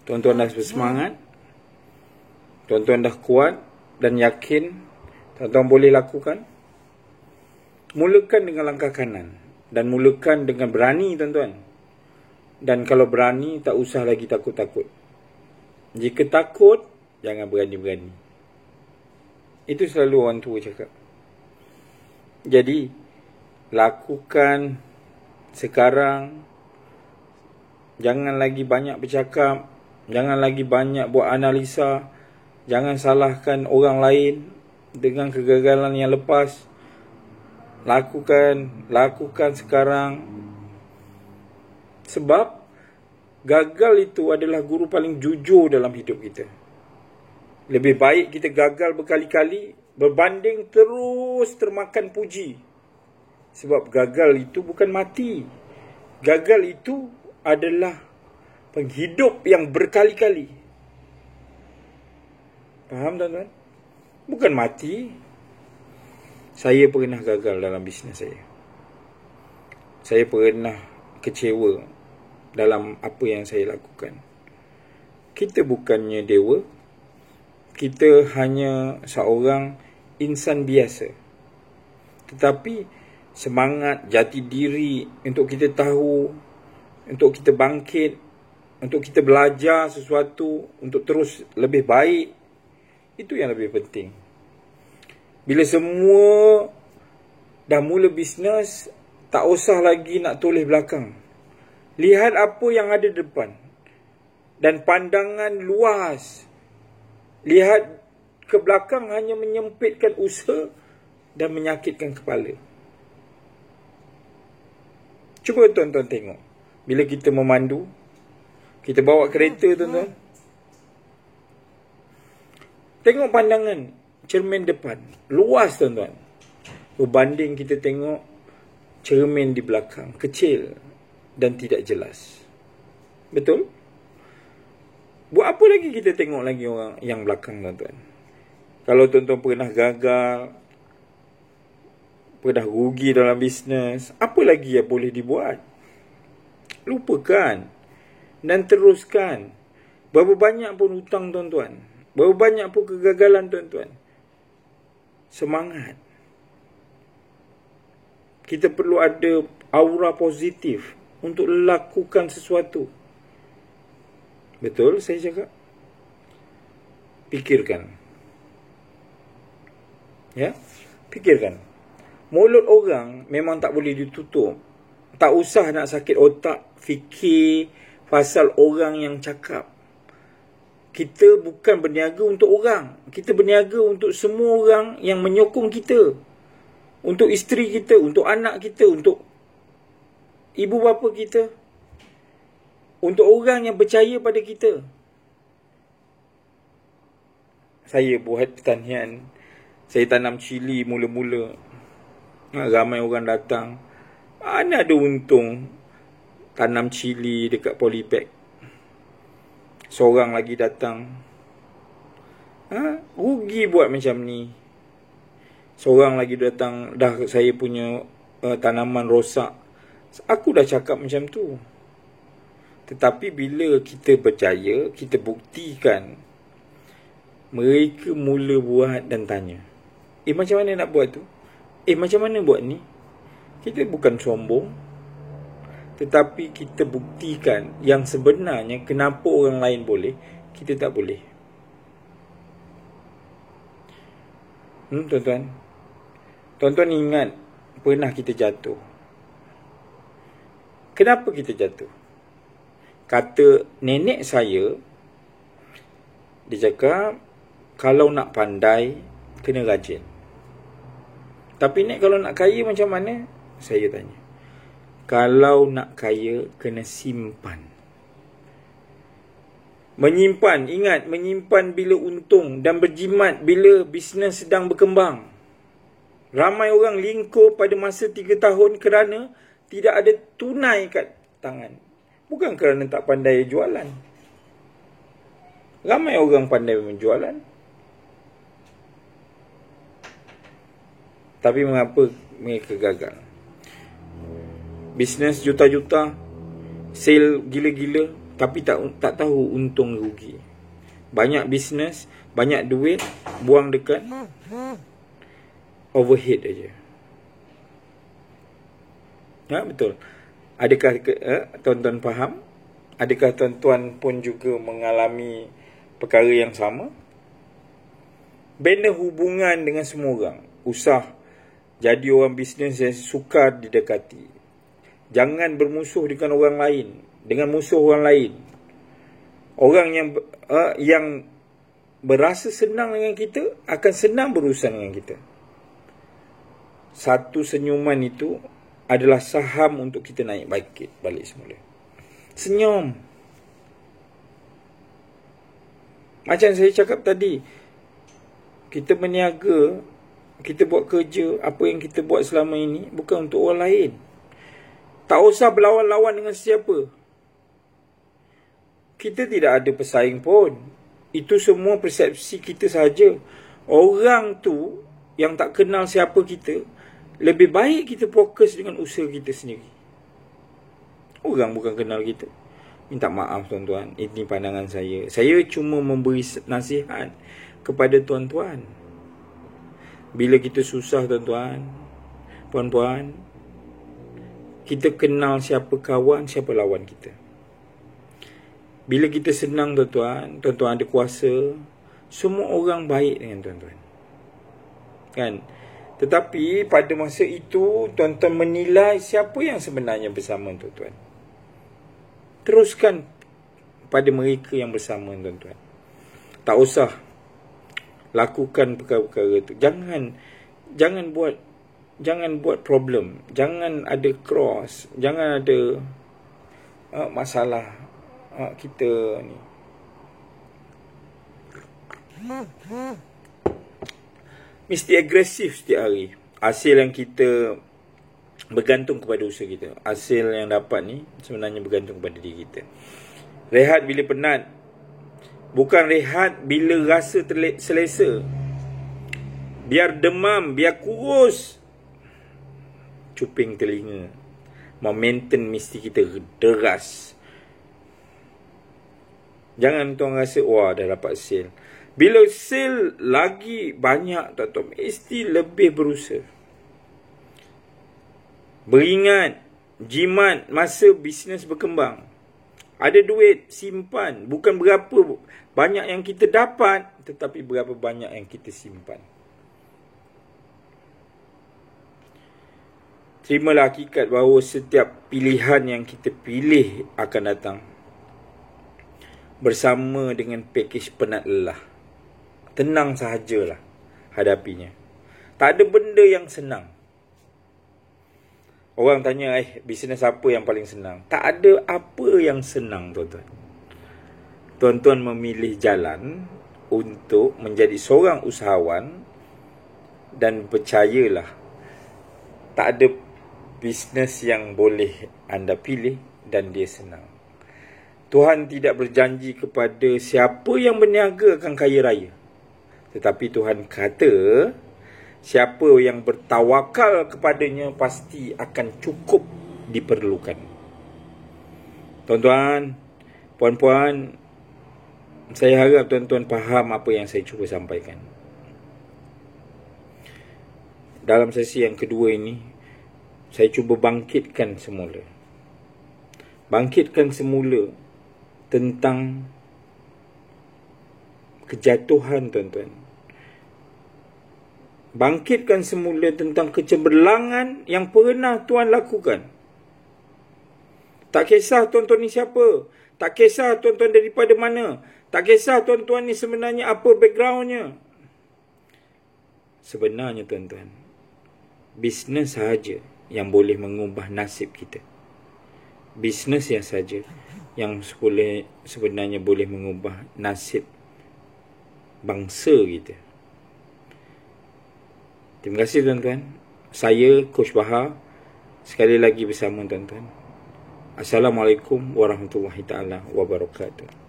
Tuan-tuan dah bersemangat, tuan-tuan dah kuat dan yakin tuan-tuan boleh lakukan. Mulakan dengan langkah kanan dan mulakan dengan berani, tuan-tuan. Dan kalau berani, tak usah lagi takut-takut. Jika takut, jangan berani-berani. Itu selalu orang tua cakap. Jadi, lakukan sekarang. Jangan lagi banyak bercakap. Jangan lagi banyak buat analisa. Jangan salahkan orang lain dengan kegagalan yang lepas. Lakukan sekarang. Sebab gagal itu adalah guru paling jujur dalam hidup kita. Lebih baik kita gagal berkali-kali berbanding terus termakan puji. Sebab gagal itu bukan mati. Gagal itu adalah penghidup yang berkali-kali. Faham, tuan-tuan? Bukan mati. Saya pernah gagal dalam bisnes saya. Saya pernah kecewa dalam apa yang saya lakukan. Kita bukannya dewa. Kita hanya seorang insan biasa. Tetapi semangat, jati diri untuk kita tahu, untuk kita bangkit, untuk kita belajar sesuatu, untuk terus lebih baik, itu yang lebih penting. Bila semua dah mula bisnes, tak usah lagi nak toleh belakang. Lihat apa yang ada depan. Dan pandangan luas. Lihat ke belakang hanya menyempitkan usaha dan menyakitkan kepala. Cuba tuan-tuan tengok. Bila kita memandu, kita bawa kereta, tuan-tuan. Tengok pandangan cermin depan. Luas, tuan-tuan. Berbanding kita tengok cermin di belakang. Kecil dan tidak jelas. Betul? Buat apa lagi kita tengok lagi orang yang belakang, tuan-tuan? Kalau tuan-tuan pernah gagal, pernah rugi dalam bisnes, apa lagi yang boleh dibuat? Lupakan dan teruskan. Berapa banyak pun hutang, tuan-tuan. Berapa banyak pun kegagalan, tuan-tuan. Semangat. Kita perlu ada aura positif untuk lakukan sesuatu. Betul saya cakap? Fikirkan. Ya? Fikirkan. Mulut orang memang tak boleh ditutup. Tak usah nak sakit otak fikir pasal orang yang cakap. Kita bukan berniaga untuk orang. Kita berniaga untuk semua orang yang menyokong kita. Untuk isteri kita, untuk anak kita, untuk ibu bapa kita. Untuk orang yang percaya pada kita. Saya buat pertanian. Saya tanam cili mula-mula. Ramai orang datang. Mana ada untung tanam cili dekat polybag. Seorang lagi datang. Rugi buat macam ni. Seorang lagi datang. Dah saya punya tanaman rosak. Aku dah cakap macam tu. Tetapi bila kita berjaya, kita buktikan. Mereka mula buat dan tanya. Macam mana nak buat tu? Macam mana buat ni? Kita bukan sombong. Tetapi kita buktikan yang sebenarnya kenapa orang lain boleh, kita tak boleh. Tuan-tuan. Tuan-tuan ingat pernah kita jatuh. Kenapa kita jatuh? Kata nenek saya, dia cakap, kalau nak pandai, kena rajin. Tapi nek kalau nak kaya macam mana? Saya tanya. Kalau nak kaya, kena simpan. Menyimpan, ingat, menyimpan bila untung dan berjimat bila bisnes sedang berkembang. Ramai orang lingkup pada masa 3 tahun kerana tidak ada tunai kat tangan. Bukan kerana tak pandai jualan. Ramai orang pandai menjualan. Tapi mengapa mereka gagal? Bisnes juta-juta, sale gila-gila, tapi tak tahu untung rugi. Banyak bisnes, banyak duit, buang dekat overhead aja. Ya, betul. Adakah tuan-tuan faham? Adakah tuan-tuan pun juga mengalami perkara yang sama? Bina hubungan dengan semua orang. Usah jadi orang bisnes yang sukar didekati. Jangan bermusuh dengan orang lain, dengan musuh orang lain. Orang yang berasa senang dengan kita akan senang berurusan dengan kita. Satu senyuman itu adalah saham untuk kita naik balik semula. Senyum. Macam saya cakap tadi, kita berniaga, kita buat kerja, apa yang kita buat selama ini bukan untuk orang lain. Tak usah berlawan-lawan dengan siapa. Kita tidak ada pesaing pun. Itu semua persepsi kita sahaja. Orang tu yang tak kenal siapa kita, lebih baik kita fokus dengan usaha kita sendiri. Orang bukan kenal kita. Minta maaf tuan-tuan, ini pandangan saya. Saya cuma memberi nasihat kepada tuan-tuan. Bila kita susah tuan-tuan, puan-puan, kita kenal siapa kawan, siapa lawan kita. Bila kita senang tuan-tuan, tuan-tuan ada kuasa, semua orang baik dengan tuan-tuan. Kan? Tetapi pada masa itu, tuan-tuan menilai siapa yang sebenarnya bersama tuan-tuan. Teruskan pada mereka yang bersama tuan-tuan. Tak usah lakukan perkara-perkara itu. Jangan buat problem. Jangan ada cross. Jangan ada masalah kita ni. Mesti agresif setiap hari. Hasil yang kita bergantung kepada usaha kita. Hasil yang dapat ni sebenarnya bergantung kepada diri kita. Rehat bila penat. Bukan rehat bila rasa selesa. Biar demam, biar kurus, cuping telinga. Momentum mesti kita deras. Jangan tuan rasa, wah dah dapat sale. Bila sale lagi banyak, tuan-tuan mesti lebih berusaha. Beringat, jimat masa bisnes berkembang. Ada duit, simpan. Bukan berapa banyak yang kita dapat, tetapi berapa banyak yang kita simpan. Terimalah hakikat bahawa setiap pilihan yang kita pilih akan datang bersama dengan pakej penat lelah. Tenang sahajalah hadapinya. Tak ada benda yang senang. Orang tanya, bisnes apa yang paling senang? Tak ada apa yang senang, tuan-tuan. Tuan-tuan memilih jalan untuk menjadi seorang usahawan dan percayalah, tak ada bisnes yang boleh anda pilih dan dia senang. Tuhan tidak berjanji kepada siapa yang berniaga akan kaya raya. Tetapi Tuhan kata, siapa yang bertawakal kepadanya pasti akan cukup diperlukan. Tuan-tuan, puan-puan, saya harap tuan-tuan faham apa yang saya cuba sampaikan. Dalam sesi yang kedua ini, saya cuba bangkitkan semula. Bangkitkan semula tentang kejatuhan, tuan-tuan. Bangkitkan semula tentang kecemerlangan yang pernah tuan lakukan. Tak kisah tuan-tuan ni siapa. Tak kisah tuan-tuan daripada mana. Tak kisah tuan-tuan ni sebenarnya apa backgroundnya. Sebenarnya tuan-tuan, bisnes sahaja yang boleh mengubah nasib kita. Bisnes yang saja yang sebenarnya boleh mengubah nasib bangsa kita. Terima kasih tuan-tuan. Saya Coach Bahar sekali lagi bersama tuan-tuan. Assalamualaikum warahmatullahi taala wabarakatuh.